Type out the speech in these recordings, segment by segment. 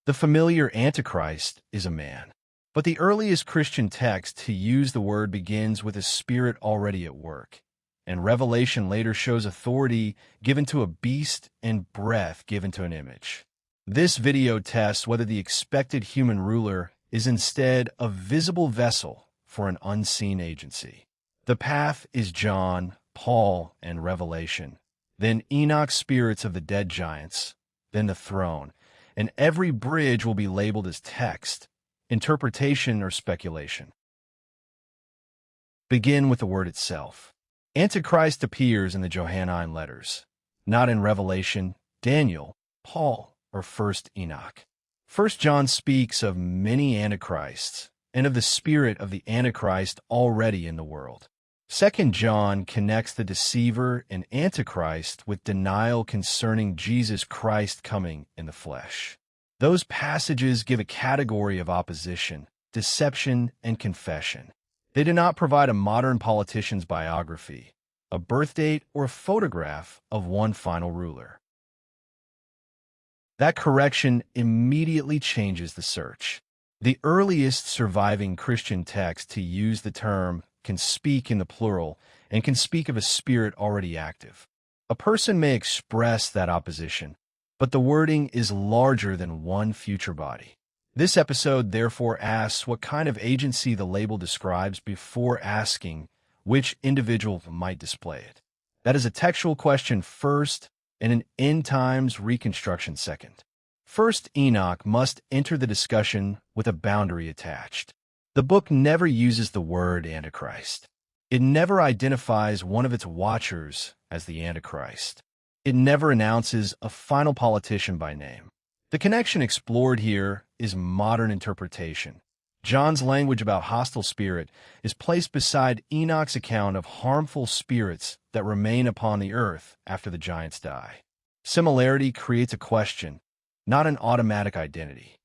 The familiar Antichrist is a man, but the earliest Christian text to use the word begins with a spirit already at work, and Revelation later shows authority given to a beast and breath given to an image. This video tests whether the expected human ruler is instead a visible vessel for an unseen agency. The path is John, Paul, and Revelation, then Enoch's spirits of the dead giants, then the throne, and every bridge will be labeled as text, interpretation, or speculation. Begin with the word itself. Antichrist appears in the Johannine letters, not in Revelation, Daniel, Paul, or First Enoch. First John speaks of many antichrists and of the spirit of the Antichrist already in the world. Second John connects the deceiver and Antichrist with denial concerning Jesus Christ coming in the flesh. Those passages give a category of opposition, deception, and confession. They do not provide a modern politician's biography, a birth date, or a photograph of one final ruler. That correction immediately changes the search. The earliest surviving Christian text to use the term can speak in the plural and can speak of a spirit already active. A person may express that opposition, but the wording is larger than one future body. This episode therefore asks what kind of agency the label describes before asking which individual might display it. That is a textual question first and an end times reconstruction second. First Enoch must enter the discussion with a boundary attached. The book never uses the word Antichrist. It never identifies one of its watchers as the Antichrist. It never announces a final politician by name. The connection explored here is modern interpretation. John's language about hostile spirit is placed beside Enoch's account of harmful spirits that remain upon the earth after the giants die. Similarity creates a question, not an automatic identity.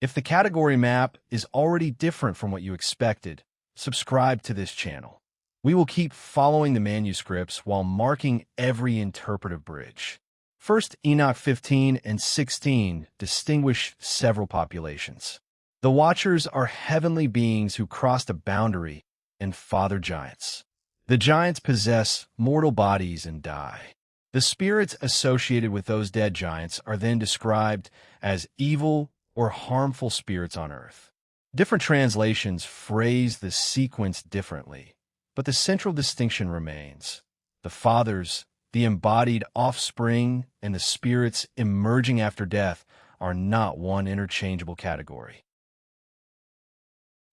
If the category map is already different from what you expected, subscribe to this channel. We will keep following the manuscripts while marking every interpretive bridge. First Enoch 15 and 16 distinguish several populations. The Watchers are heavenly beings who crossed a boundary and father giants. The giants possess mortal bodies and die. The spirits associated with those dead giants are then described as evil or harmful spirits on earth. Different translations phrase the sequence differently, but the central distinction remains. The fathers, the embodied offspring, and the spirits emerging after death are not one interchangeable category.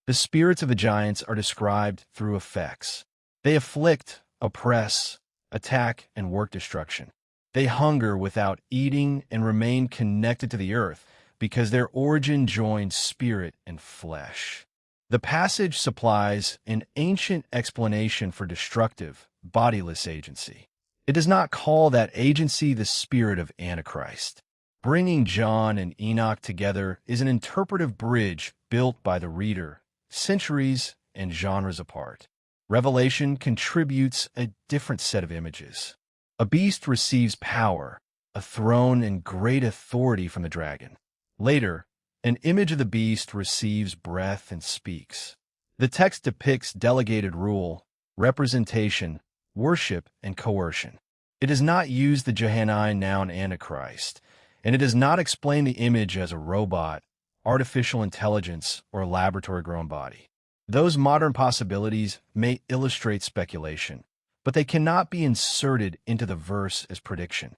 The spirits of the giants are described through effects. They afflict, oppress, attack, and work destruction. They hunger without eating and remain connected to the earth because their origin joins spirit and flesh. The passage supplies an ancient explanation for destructive, bodiless agency. It does not call that agency the spirit of Antichrist. Bringing John and Enoch together is an interpretive bridge built by the reader, centuries and genres apart. Revelation contributes a different set of images. A beast receives power, a throne, and great authority from the dragon. Later, an image of the beast receives breath and speaks. The text depicts delegated rule, representation, worship, and coercion. It does not use the Johannine noun Antichrist, and it does not explain the image as a robot, artificial intelligence, or a laboratory-grown body. Those modern possibilities may illustrate speculation, but they cannot be inserted into the verse as prediction.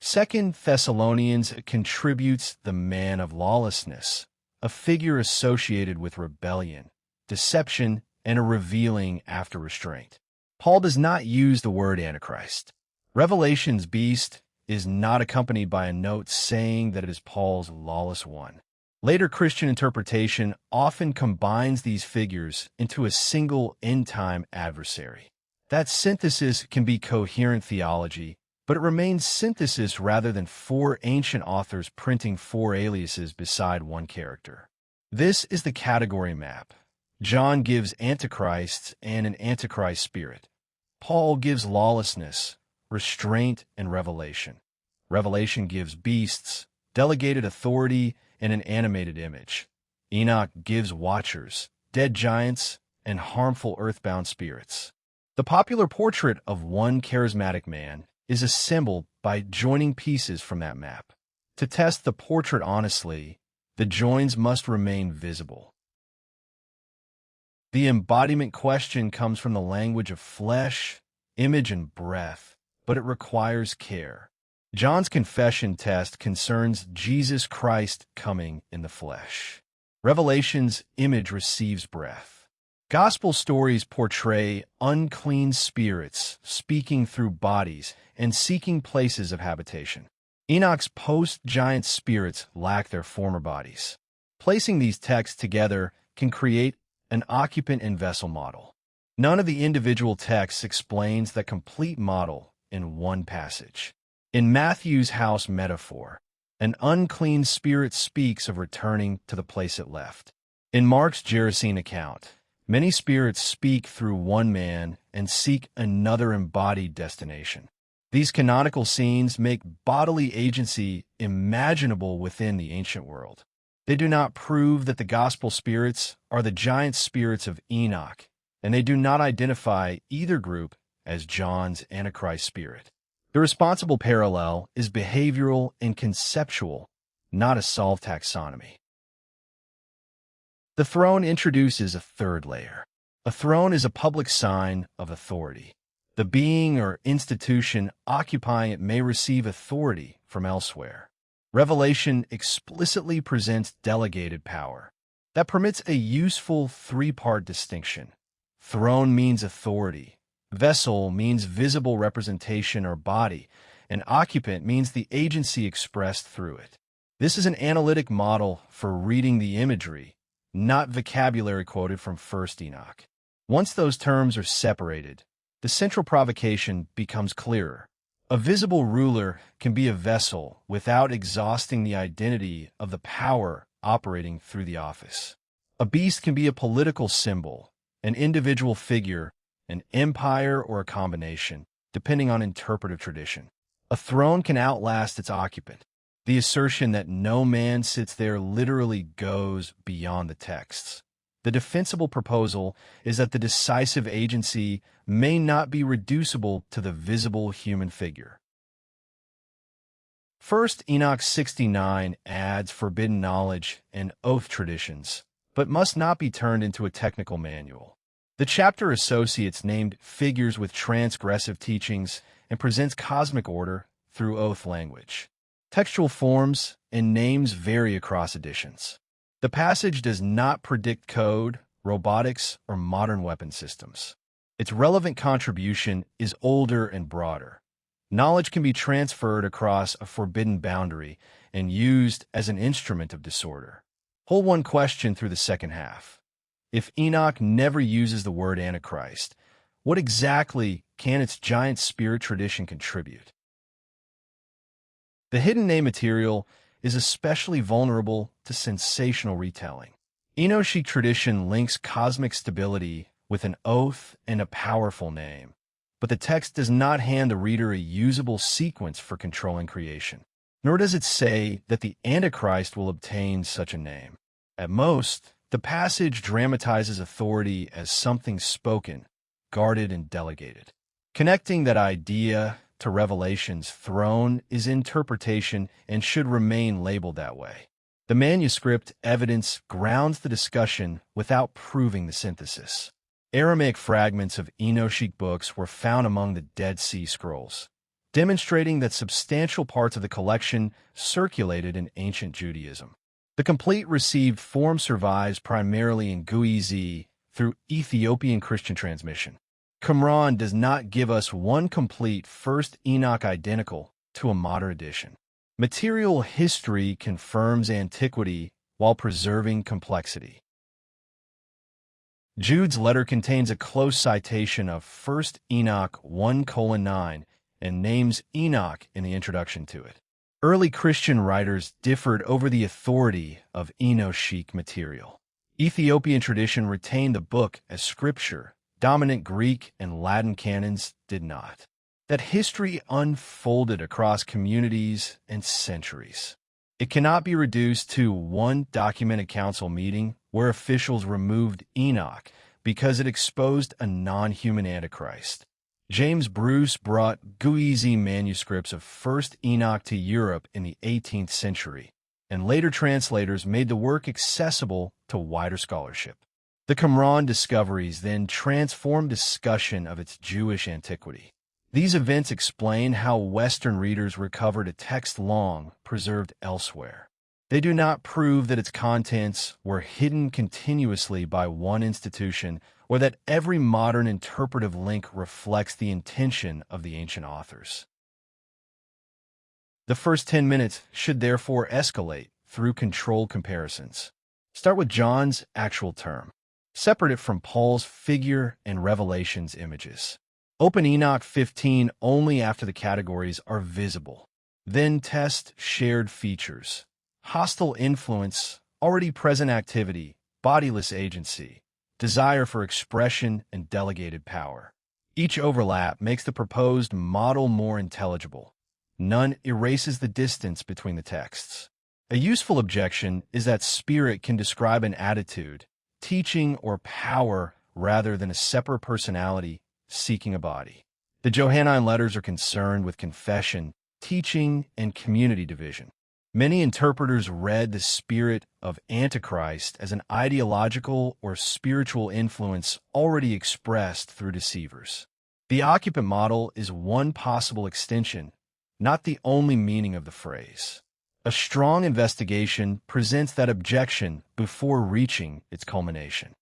2 Thessalonians contributes the man of lawlessness, a figure associated with rebellion, deception, and a revealing after restraint. Paul does not use the word Antichrist. Revelation's beast is not accompanied by a note saying that it is Paul's lawless one. Later Christian interpretation often combines these figures into a single end-time adversary. That synthesis can be coherent theology, but it remains synthesis rather than four ancient authors printing four aliases beside one character. This is the category map. John gives Antichrist and an Antichrist spirit. Paul gives lawlessness, restraint, and revelation. Revelation gives beasts, delegated authority, and an animated image. Enoch gives watchers, dead giants, and harmful earthbound spirits. The popular portrait of one charismatic man is assembled by joining pieces from that map. To test the portrait honestly, the joins must remain visible. The embodiment question comes from the language of flesh, image, and breath, but it requires care. John's confession test concerns Jesus Christ coming in the flesh. Revelation's image receives breath. Gospel stories portray unclean spirits speaking through bodies and seeking places of habitation. Enoch's post-giant spirits lack their former bodies. Placing these texts together can create an occupant and vessel model. None of the individual texts explains the complete model in one passage. In Matthew's house metaphor, an unclean spirit speaks of returning to the place it left. In Mark's Gerasene account, many spirits speak through one man and seek another embodied destination. These canonical scenes make bodily agency imaginable within the ancient world. They do not prove that the gospel spirits are the giant spirits of Enoch, and they do not identify either group as John's Antichrist spirit. The responsible parallel is behavioral and conceptual, not a solved taxonomy. The throne introduces a third layer. A throne is a public sign of authority. The being or institution occupying it may receive authority from elsewhere. Revelation explicitly presents delegated power. That permits a useful three-part distinction. Throne means authority. Vessel means visible representation or body, and occupant means the agency expressed through it. This is an analytic model for reading the imagery, not vocabulary quoted from First Enoch. Once those terms are separated, the central provocation becomes clearer. A visible ruler can be a vessel without exhausting the identity of the power operating through the office. A beast can be a political symbol, an individual figure, an empire, or a combination, depending on interpretive tradition. A throne can outlast its occupant. The assertion that no man sits there literally goes beyond the texts. The defensible proposal is that the decisive agency may not be reducible to the visible human figure. First Enoch 69 adds forbidden knowledge and oath traditions, but must not be turned into a technical manual. The chapter associates named figures with transgressive teachings and presents cosmic order through oath language. Textual forms and names vary across editions. The passage does not predict code, robotics, or modern weapon systems. Its relevant contribution is older and broader. Knowledge can be transferred across a forbidden boundary and used as an instrument of disorder. Hold one question through the second half. If Enoch never uses the word Antichrist, what exactly can its giant spirit tradition contribute? The hidden name material is especially vulnerable to sensational retelling. Enochic tradition links cosmic stability with an oath and a powerful name, but the text does not hand the reader a usable sequence for controlling creation, nor does it say that the Antichrist will obtain such a name. At most, the passage dramatizes authority as something spoken, guarded, and delegated. Connecting that idea to Revelation's throne is interpretation and should remain labeled that way. The manuscript evidence grounds the discussion without proving the synthesis. Aramaic fragments of Enochic books were found among the Dead Sea Scrolls, demonstrating that substantial parts of the collection circulated in ancient Judaism. The complete received form survives primarily in Guizi through Ethiopian Christian transmission. Qumran does not give us one complete First Enoch identical to a modern edition. Material history confirms antiquity while preserving complexity. Jude's letter contains a close citation of First Enoch 1:9 and names Enoch in the introduction to it. Early Christian writers differed over the authority of Enochic material. Ethiopian tradition retained the book as scripture. Dominant Greek and Latin canons did not. that history unfolded across communities and centuries. It cannot be reduced to one documented council meeting where officials removed Enoch because it exposed a non-human Antichrist. James Bruce brought Guizi manuscripts of First Enoch to Europe in the 18th century, and later translators made the work accessible to wider scholarship. The Qumran discoveries then transformed discussion of its Jewish antiquity. These events explain how Western readers recovered a text long preserved elsewhere. They do not prove that its contents were hidden continuously by one institution or that every modern interpretive link reflects the intention of the ancient authors. The first 10 minutes should therefore escalate through controlled comparisons. Start with John's actual term. Separate it from Paul's figure and Revelation's images. Open Enoch 15 only after the categories are visible. Then test shared features. Hostile influence, already present activity, bodiless agency, desire for expression, and delegated power. Each overlap makes the proposed model more intelligible. None erases the distance between the texts. A useful objection is that spirit can describe an attitude, teaching, or power rather than a separate personality seeking a body. The Johannine letters are concerned with confession, teaching, and community division. Many interpreters read the spirit of Antichrist as an ideological or spiritual influence already expressed through deceivers. The occupant model is one possible extension, not the only meaning of the phrase. A strong investigation presents that objection before reaching its culmination.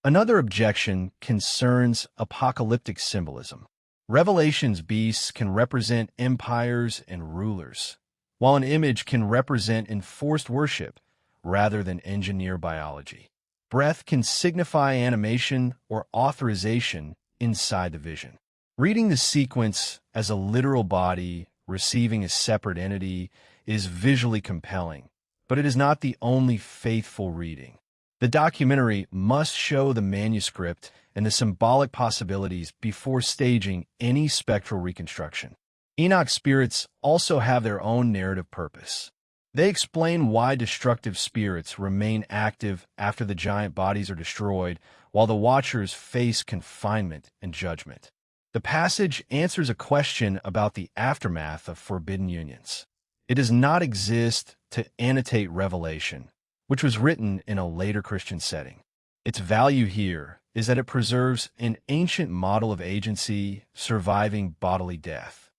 Another objection concerns apocalyptic symbolism. Revelation's beasts can represent empires and rulers, while an image can represent enforced worship rather than engineer biology. Breath can signify animation or authorization inside the vision. Reading the sequence as a literal body receiving a separate entity is visually compelling, but it is not the only faithful reading. The documentary must show the manuscript and the symbolic possibilities before staging any spectral reconstruction. Enoch's spirits also have their own narrative purpose. They explain why destructive spirits remain active after the giant bodies are destroyed, while the watchers face confinement and judgment. The passage answers a question about the aftermath of forbidden unions. It does not exist to annotate Revelation, which was written in a later Christian setting. Its value here is that it preserves an ancient model of agency surviving bodily death.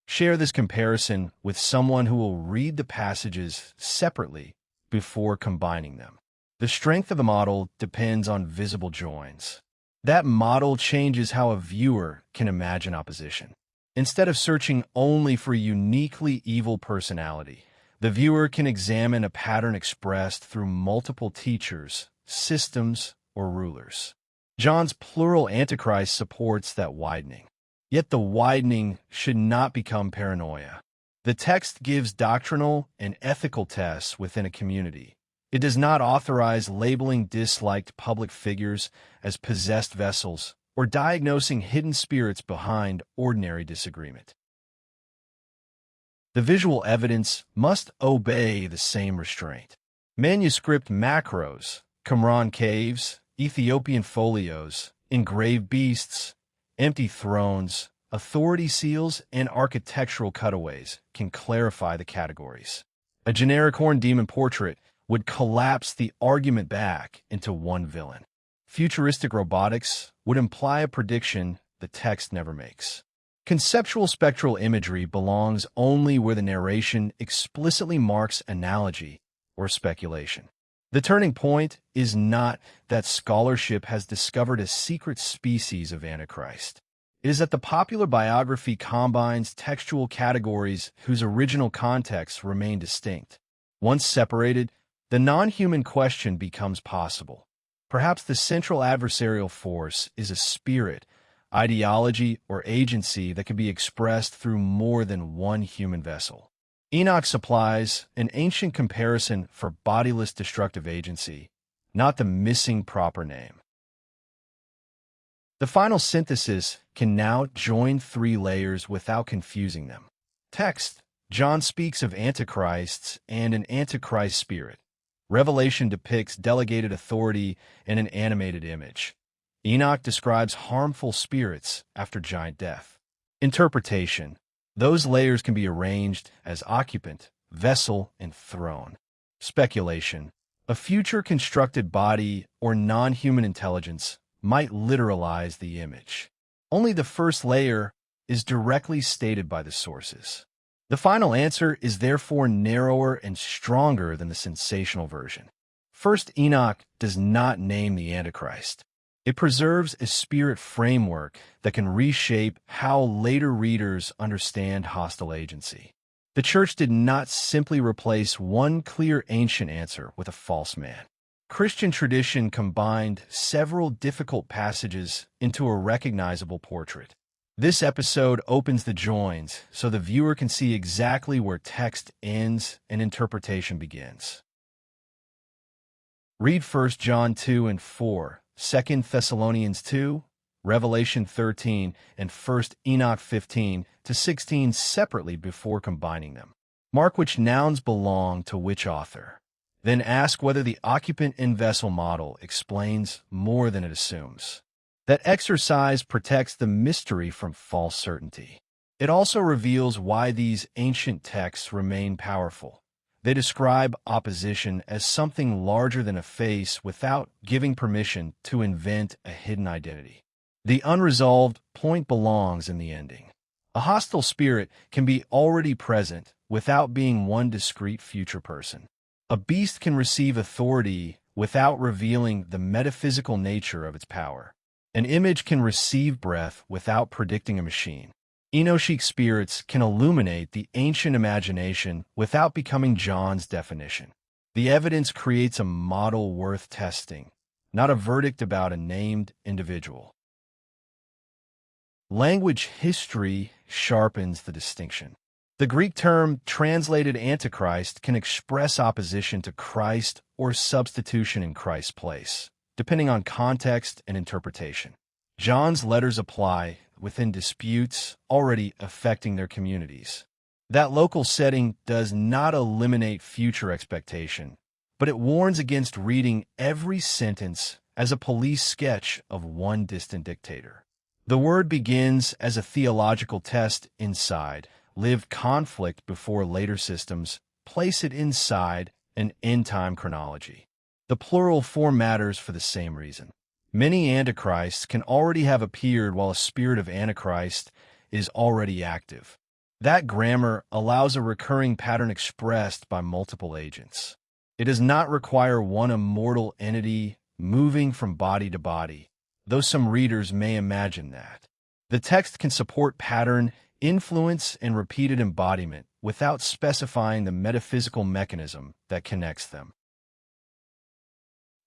Share this comparison with someone who will read the passages separately before combining them. The strength of the model depends on visible joins. That model changes how a viewer can imagine opposition. Instead of searching only for a uniquely evil personality, the viewer can examine a pattern expressed through multiple teachers, systems, or rulers. John's plural Antichrist supports that widening. Yet the widening should not become paranoia. The text gives doctrinal and ethical tests within a community. It does not authorize labeling disliked public figures as possessed vessels or diagnosing hidden spirits behind ordinary disagreement. The visual evidence must obey the same restraint. Manuscript macros, Qumran caves, Ethiopian folios, engraved beasts, empty thrones, authority seals, and architectural cutaways can clarify the categories. A generic horned demon portrait would collapse the argument back into one villain. Futuristic robotics would imply a prediction the text never makes. Conceptual spectral imagery belongs only where the narration explicitly marks analogy or speculation. The turning point is not that scholarship has discovered a secret species of Antichrist. It is that the popular biography combines textual categories whose original contexts remain distinct. Once separated, the non-human question becomes possible. Perhaps the central adversarial force is a spirit, ideology, or agency that can be expressed through more than one human vessel. Enoch supplies an ancient comparison for bodiless destructive agency, not the missing proper name. The final synthesis can now join three layers without confusing them. Text: John speaks of antichrists and an antichrist spirit. Revelation depicts delegated authority and an animated image. Enoch describes harmful spirits after giant death. Interpretation: those layers can be arranged as occupant, vessel, and throne. Speculation: a future constructed body or non-human intelligence might literalize the image. Only the first layer is directly stated by the sources. The final answer is therefore narrower and stronger than the sensational version. First Enoch does not name the Antichrist. It preserves a spirit framework that can reshape how later readers understand hostile agency. The church did not simply replace one clear ancient answer with a false man. Christian tradition combined several difficult passages into a recognizable portrait. This episode opens the joins so the viewer can see exactly where text ends and interpretation begins. Read 1 John 2 and 4, 2 Thessalonians 2, Revelation 13, and 1 Enoch 15 to 16 separately before combining them. Mark which nouns belong to which author. Then ask whether the occupant and vessel model explains more than it assumes. That exercise protects the mystery from false certainty. It also reveals why these ancient texts remain powerful. They describe opposition as something larger than a face without giving permission to invent a hidden identity. The unresolved point belongs in the ending. A hostile spirit can be already present without being one discrete future person. A beast can receive authority without revealing the metaphysical nature of its power. An image can receive breath without predicting a machine. Enochic spirits can illuminate the ancient imagination without becoming John's definition. The evidence creates a model worth testing, not a verdict about a named individual. Language history sharpens the distinction. The Greek term translated Antichrist can express opposition to Christ or substitution in Christ's place, depending on context and interpretation. John's letters apply within disputes already affecting their communities. That local setting does not eliminate future expectation, but it warns against reading every sentence as a police sketch of one distant dictator. The word begins as a theological test inside, live conflict before later systems, place it inside an end-time chronology. The plural form matters for the same reason. Many antichrists can already have appeared while a spirit of Antichrist is already active. That grammar allows a recurring pattern expressed by multiple agents. It does not require one immortal entity moving from body to body, though some readers may imagine that. The text can support pattern, influence, and repeated embodiment without specifying the metaphysical mechanism that connects them.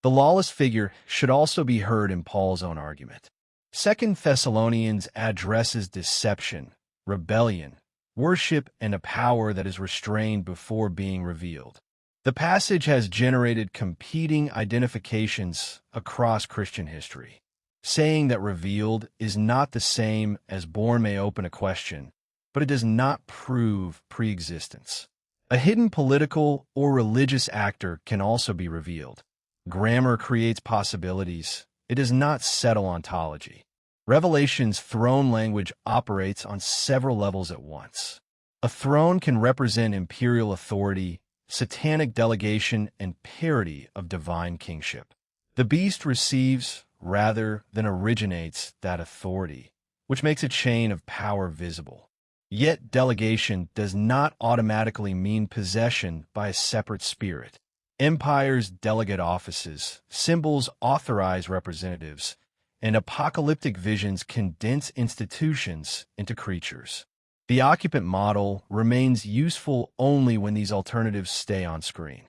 The lawless figure should also be heard in Paul's own argument. 2 Thessalonians addresses deception, rebellion, worship, and a power that is restrained before being revealed. The passage has generated competing identifications across Christian history. Saying that revealed is not the same as born may open a question, but it does not prove pre-existence. A hidden political or religious actor can also be revealed. Grammar creates possibilities. It does not settle ontology. Revelation's throne language operates on several levels at once. A throne can represent imperial authority, satanic delegation, and parody of divine kingship. The beast receives rather than originates that authority, which makes a chain of power visible. Yet delegation does not automatically mean possession by a separate spirit. Empires delegate offices, symbols authorize representatives, and apocalyptic visions condense institutions into creatures. The occupant model remains useful only when these alternatives stay on screen.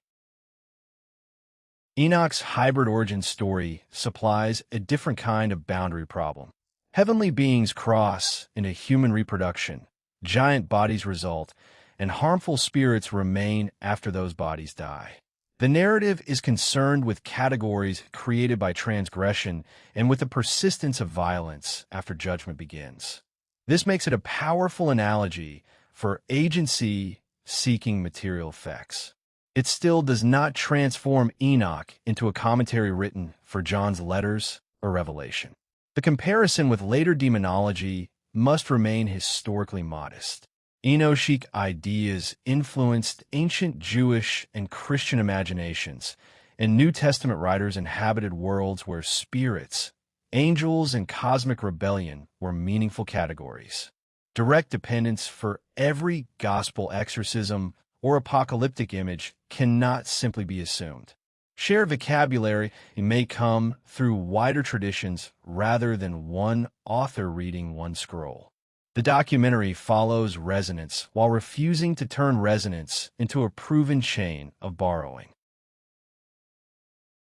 Enoch's hybrid origin story supplies a different kind of boundary problem. Heavenly beings cross into human reproduction, giant bodies result, and harmful spirits remain after those bodies die. The narrative is concerned with categories created by transgression and with the persistence of violence after judgment begins. This makes it a powerful analogy for agency seeking material effects. It still does not transform Enoch into a commentary written for John's letters or Revelation. The comparison with later demonology must remain historically modest. Enochic ideas influenced ancient Jewish and Christian imaginations, and New Testament writers inhabited worlds where spirits, angels, and cosmic rebellion were meaningful categories. Direct dependence for every gospel exorcism or apocalyptic image cannot simply be assumed. Shared vocabulary may come through wider traditions rather than one author reading one scroll. The documentary follows resonance while refusing to turn resonance into a proven chain of borrowing.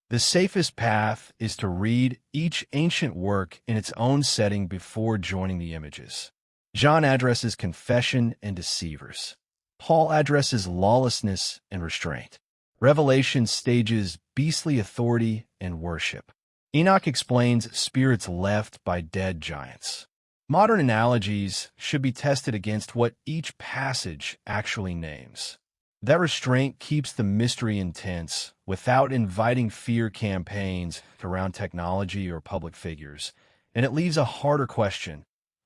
The safest path is to read each ancient work in its own setting before joining the images. John addresses confession and deceivers. Paul addresses lawlessness and restraint. Revelation stages beastly authority and worship. Enoch explains spirits left by dead giants. Modern analogies should be tested against what each passage actually names. That restraint keeps the mystery intense without inviting fear campaigns around technology or public figures, and it leaves a harder question.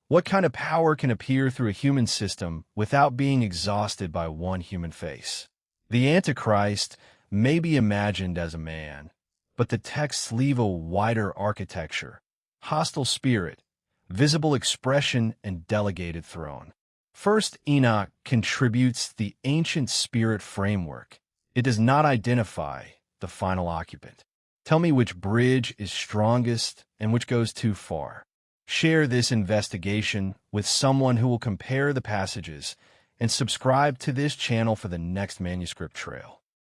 What kind of power can appear through a human system without being exhausted by one human face? The Antichrist may be imagined as a man, but the texts leave a wider architecture: hostile spirit, visible expression, and delegated throne. First Enoch contributes the ancient spirit framework. It does not identify the final occupant. Tell me which bridge is strongest and which goes too far. Share this investigation with someone who will compare the passages, and subscribe to this channel for the next manuscript trail.